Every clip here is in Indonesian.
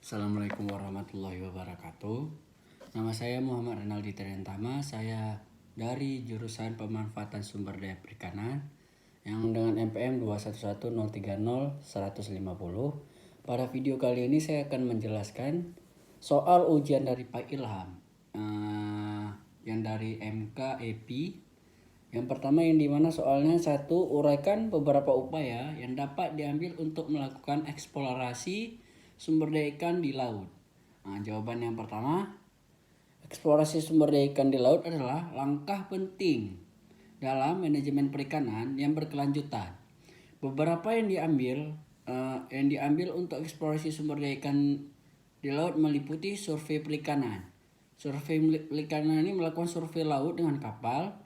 Assalamualaikum warahmatullahi wabarakatuh. Nama saya Muhammad Renaldi Triantama. Saya dari jurusan pemanfaatan sumber daya perikanan yang dengan NPM 211030-150. Pada video kali ini saya akan menjelaskan soal ujian dari Pak Ilham yang dari MK EPI. Yang pertama yang dimana soalnya satu, uraikan beberapa upaya yang dapat diambil untuk melakukan eksplorasi sumber daya ikan di laut. Jawaban yang pertama, eksplorasi sumber daya ikan di laut adalah langkah penting dalam manajemen perikanan yang berkelanjutan. Beberapa yang diambil untuk eksplorasi sumber daya ikan di laut meliputi survei perikanan. Survei perikanan ini melakukan survei laut dengan kapal,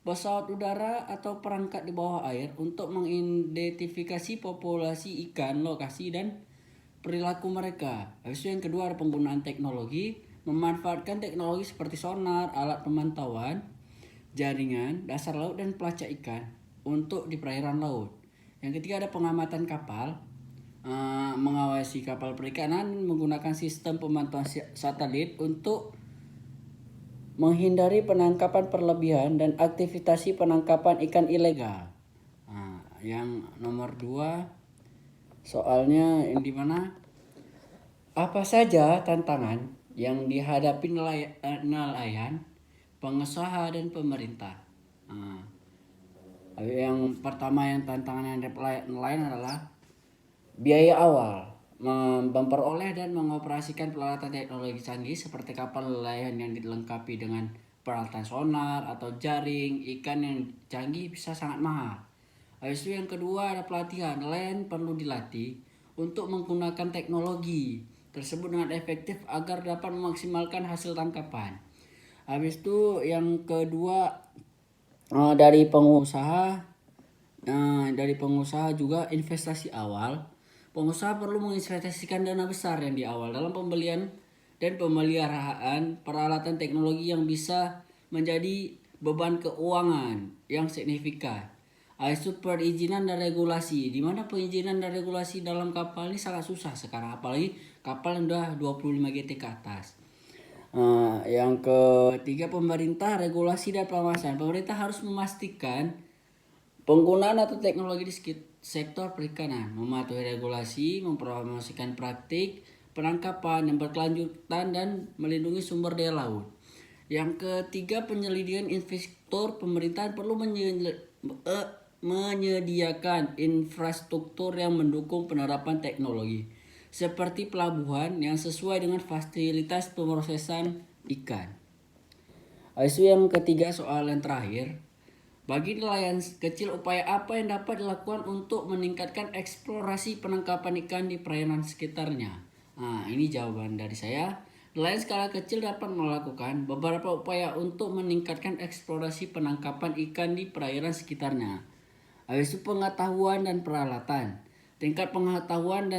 pesawat udara atau perangkat di bawah air untuk mengidentifikasi populasi ikan, lokasi dan perilaku mereka. Habis itu yang kedua ada penggunaan teknologi, memanfaatkan teknologi seperti sonar, alat pemantauan, jaringan, dasar laut dan pelacak ikan untuk di perairan laut. Yang ketiga ada pengamatan kapal, mengawasi kapal perikanan menggunakan sistem pemantauan satelit untuk menghindari penangkapan berlebihan dan aktivitas penangkapan ikan ilegal. Yang nomor 2 soalnya yang dimana apa saja tantangan yang dihadapi nelayan, pengusaha dan pemerintah. Yang pertama yang tantangan yang dihadapi nelayan adalah biaya awal memperoleh dan mengoperasikan peralatan teknologi canggih seperti kapal nelayan yang dilengkapi dengan peralatan sonar atau jaring ikan yang canggih bisa sangat mahal. Habis itu yang kedua ada pelatihan. Nelayan perlu dilatih untuk menggunakan teknologi tersebut dengan efektif agar dapat memaksimalkan hasil tangkapan. Habis itu yang kedua dari pengusaha juga investasi awal. Pengusaha perlu menginvestasikan dana besar yang di awal dalam pembelian dan pemeliharaan peralatan teknologi yang bisa menjadi beban keuangan yang signifikan. Itu perizinan dan regulasi, di mana perizinan dan regulasi dalam kapal ini sangat susah sekarang, apalagi kapal yang udah 25 GT ke atas. Yang ketiga pemerintah, regulasi dan pengawasan. Pemerintah harus memastikan penggunaan atau teknologi di sektor perikanan, mematuhi regulasi, mempromosikan praktik penangkapan yang berkelanjutan dan melindungi sumber daya laut. Yang ketiga penyelidikan investor. Pemerintahan perlu menyediakan infrastruktur yang mendukung penerapan teknologi seperti pelabuhan yang sesuai dengan fasilitas pemrosesan ikan. Isu yang ketiga soal yang terakhir, bagi nelayan kecil upaya apa yang dapat dilakukan untuk meningkatkan eksplorasi penangkapan ikan di perairan sekitarnya? Ini jawaban dari saya. Nelayan skala kecil dapat melakukan beberapa upaya untuk meningkatkan eksplorasi penangkapan ikan di perairan sekitarnya. Habis itu pengetahuan dan peralatan. Tingkat pengetahuan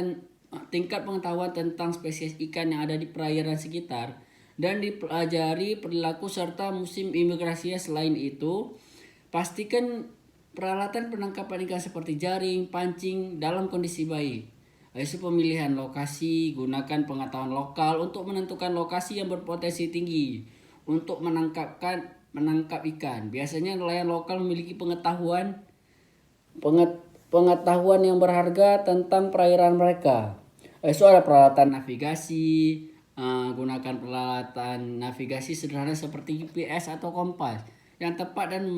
tentang spesies ikan yang ada di perairan sekitar dan dipelajari perilaku serta musim imigrasinya. Selain itu, pastikan peralatan penangkapan ikan seperti jaring, pancing dalam kondisi baik. Habis itu pemilihan lokasi, gunakan pengetahuan lokal untuk menentukan lokasi yang berpotensi tinggi untuk menangkap ikan. Biasanya nelayan lokal memiliki pengetahuan yang berharga tentang perairan mereka. Itu ada peralatan navigasi, gunakan peralatan navigasi sederhana seperti GPS atau kompas yang tepat dan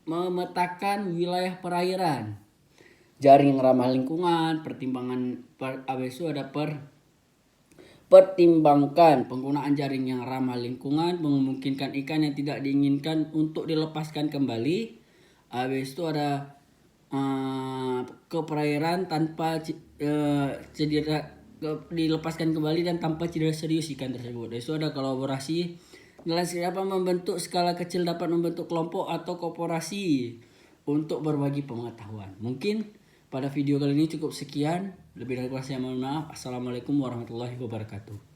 memetakan wilayah perairan. Jaring ramah lingkungan, pertimbangkan penggunaan jaring yang ramah lingkungan, memungkinkan ikan yang tidak diinginkan untuk dilepaskan kembali. Habis itu ada ke perairan tanpa dilepaskan kembali dan tanpa cedera serius ikan tersebut. Habis itu ada kolaborasi. Nelayan dapat membentuk skala kecil, dapat membentuk kelompok atau koperasi untuk berbagi pengetahuan. Mungkin pada video kali ini cukup sekian. Lebih dari kurang saya mohon maaf. Assalamualaikum warahmatullahi wabarakatuh.